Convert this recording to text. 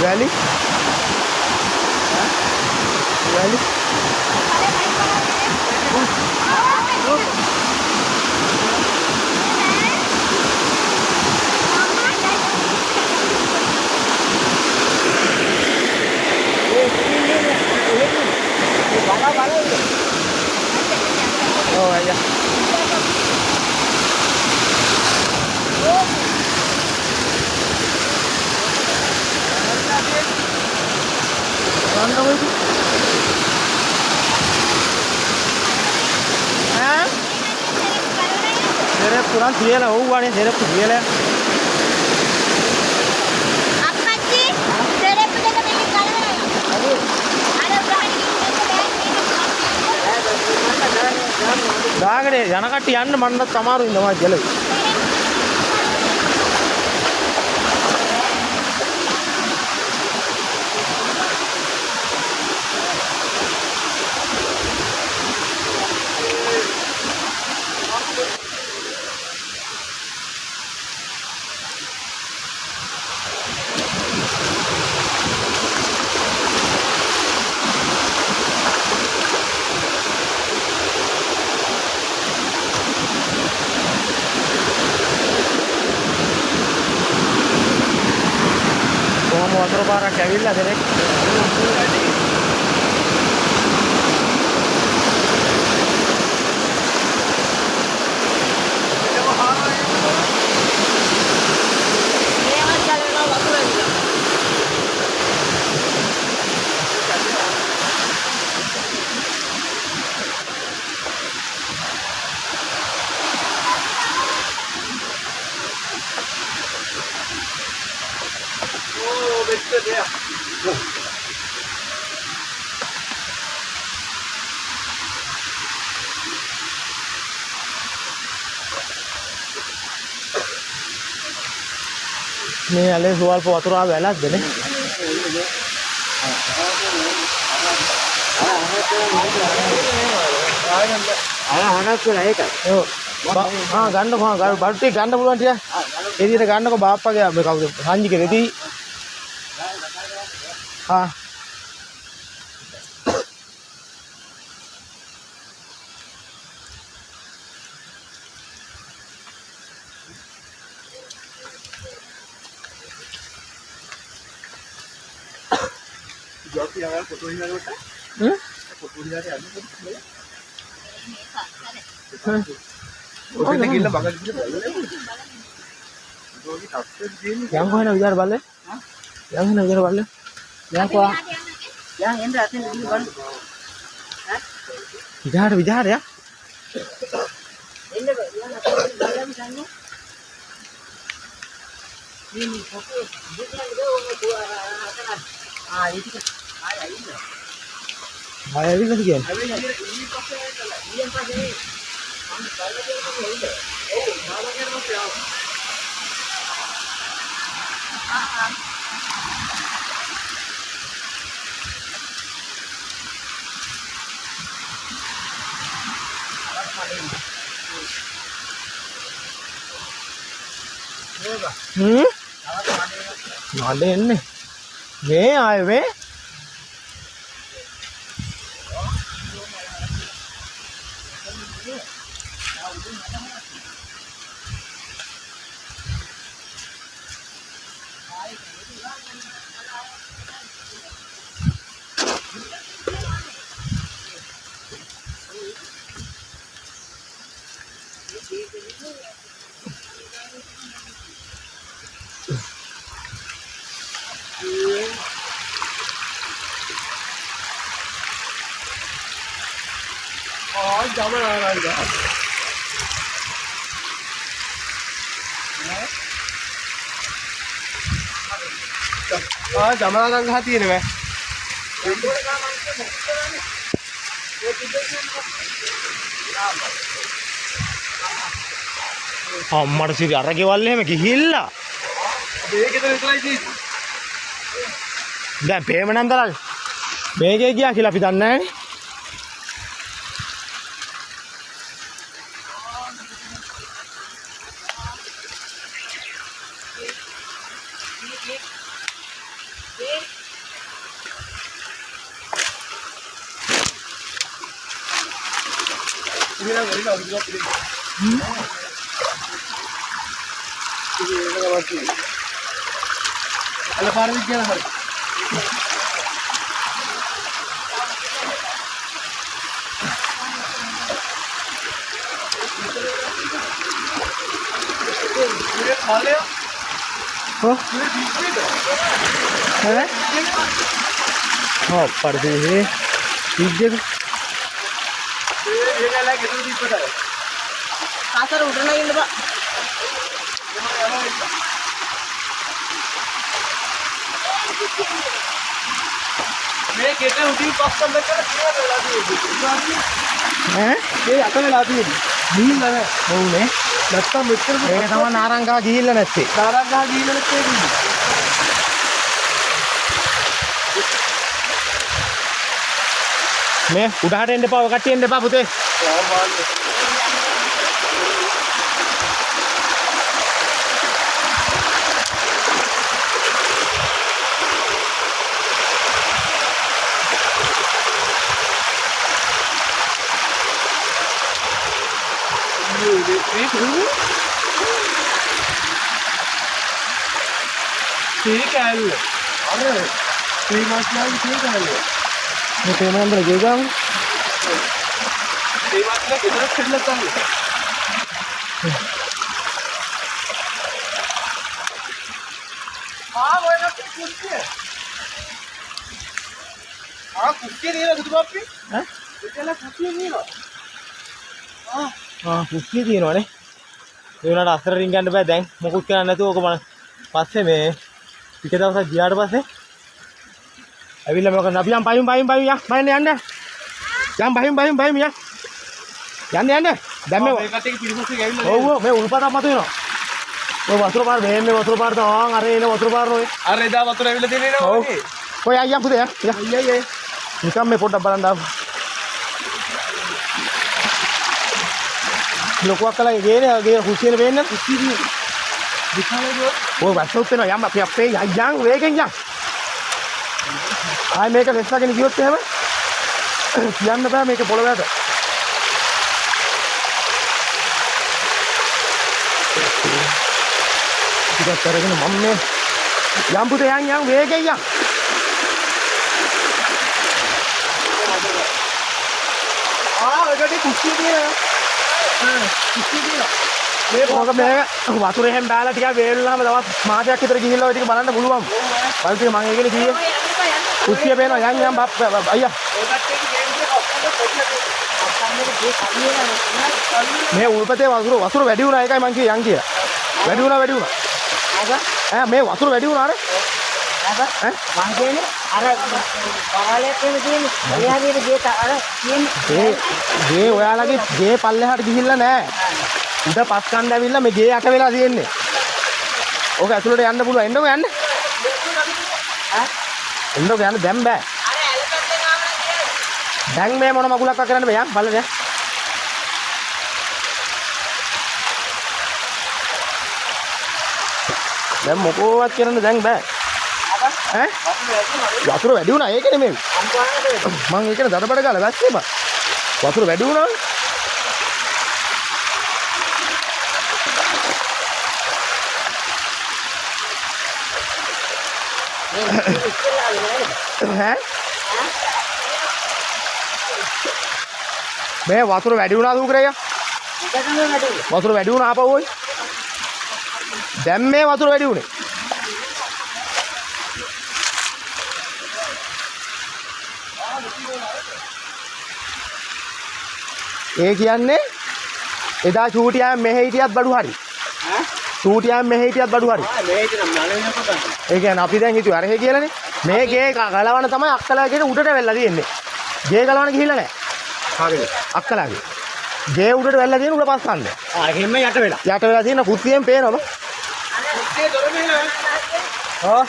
Valley? Valley? Oh ya. Mana itu? Hah? Serep kurang dia lah, oh wani serep dia lah. Apa sih? Serep tu dekat ini kalau ada berani දාගනේ යන කට්ටිය යන්න මන්නත් අමාරුයි නම ජලයි. වතුර පාරක් ඇවිල්ලා දෙනෙක් මේ ඇලේ සුවල්ප වතුර ආව වැලක්ද නේ? හනක් කියලා ඒකයි. ඔව්. ගන්නකො බඩු ටික ගන්න පුළුවන් ටික. ඒ විදිහට ගන්නකො බාප්පගේ මේ කවුද? සංජිගේ රෙදි. Yang kau nak ujar balik? Yang nak ujar balik? Yang kau? yang ini atin ini kan? Bijar ya? Ini yang atin dalam sana. Ini foto, bukan itu orang ah itu kan? Ini. Ayah ini lagi kan? Ini pakai ini yang pakai. Kalau dia pakai ini. Oh, kalau dia pakai. Ada ini. Nih, ayo be. ජමනාරංග ගහ තියෙනවා. අම්මට සිරි අර ගෙවල් එහෙම ගිහිල්ලා. මේකේද විතරයි තියෙන්නේ. දැන් පේමනම් තරල්. මේකේ ගියා කියලා අපි දන්නේ නැහැනේ. අල පාරේ ගියලා හරි. ये खा लिया? हाँ? है? हाँ पड़ती है ये क्या लाइक इधर भी पता है कहाँ सर उठना ही नहीं मैं कहते हैं उठी कॉस्ट में कर क्या लगा दी हैं ये आता में लाती है नहीं लगा वो ने लगता मित्र को ये तमा नारंगा ගිහිල්ලා නැත්තේ नारंगा ගිහිල්ලා නැත්තේ මේ උඩහට එන්න එපා ඔය කට්ටිය එන්න එපා පුතේ ठीक है अरे ठीक है ठीक है मैं तेरे अंदर लगेगा ये बात में कितना फिट लगता है हां वो ना कुर्सी है हां कुर्सी नहीं है दुदू बापी हैं इतना कुर्सी नहीं है हां हां कुर्सी තියෙනවා නේ ඒ උනාට අස්තර රින් ගන්න බෑ දැන් මොකුත් කරන්න නැතුව ඕක මම පස්සේ මේ ටික දවසක් ගියාට පස්සේ ඇවිල්ලා මොකද අපි යම් බයිම් යා මම යන්න යා යන්න දැන් මේ ඒකට එක පිළිපස්සේ ගෑවිලා ඔව් මේ උල්පතක් මත වෙනවා ඔය වතුර පාර මේ වතුර පාර තාන් අර එන වතුර පාර ඔය අර එදා වතුර ඇවිල්ලා තියෙන්නේ නේද ඔව් ඔය අයියා පුතේ යා නිකම් මේ පොඩ්ඩක් බලන්න ආව ලොකුවක් කළා ගේ හුසියන වෙන්න කුස්සියේ දිखाले ඔය වස්සොත් වෙනවා යම් අපි අපේ යන් වේගෙන් යන් ආයි මේක වෙස්සගෙන ගියොත් එහෙම කියන්න බෑ මේක පොළොවට ටිකක් කරගෙන මම මේ යම් පුතේ යන් වේගෙන් යන් ඔයකට කුස්සිය තියෙනවා කුස්සිය තියෙනවා මේ මොකද මේ වතුර එහෙම දාලා ටිකක් වේලුනාම දවස් මාසයක් විතර ගිහිල්ලා ඔය ටික බලන්න පුළුවන්. බලන්න මම ඒකනේ කියේ. කුස්සිය පේනවා යන් අයියා. මේ උල්පතේ වතුර වැඩි වුණා ඒකයි මං කියේ යන් කියලා. වැඩි වුණා. ඈ මේ වතුර වැඩි වුණා අර. ඈ මං කියන්නේ අර පරාලයක් වෙන තියෙන්නේ. එයාගේ ගේ අර තියෙන්නේ. ගේ ඔයාලගේ ගේ පල්ලෙහාට ගිහිල්ලා නැහැ. උඩ පස් කණ්ඩ ඇවිල්ලා මේ ගේ යට වෙලා තියෙන්නේ. ඕක ඇතුළට යන්න පුළුවන්. එන්නකො යන්න. එන්නකො යන්න දැන් බෑ. දැන් මේ මොන මගුලක් කරන්න බෑ. බලන්න යා. දැන් මොකෝවත් කරන්න දැන් බෑ. ඈ? වතුර වැඩි වුණා. ඒකනේ මේ. මම ඒකනේ දඩබඩ ගාලා ගත්තේ බා. වතුර වැඩි වුණා. हैं मैं वතුර වැඩි වුණාද උගරයා වතුර වැඩි වුණා ආපහු ඔයි දැන් මේ වතුර වැඩි වුණේ ඒ කියන්නේ එදා චූටියා මෙහෙ හිටියත් බඩු හරි. ඈ? චූටියා මෙහෙ හිටියත් බඩු හරි. මේක නම් නලවෙනක ගන්න. ඒ කියන්නේ අපි දැන් හිතුවේ අරහෙ කියලානේ. මේ ගේ ගලවන තමයි අක්කලාගේ උඩට වෙල්ලා තියෙන්නේ. ගේ ගලවන ගිහිල්ලා නැහැ. කාගේද? අක්කලාගේ. ගේ උඩට වෙල්ලා තියෙන උඩ පස්සන්න. එහෙම යට වෙලා. යට වෙලා තියෙන කුස්සියෙන් පේනවම. කුස්සියේ දොර මෙහෙම. ආ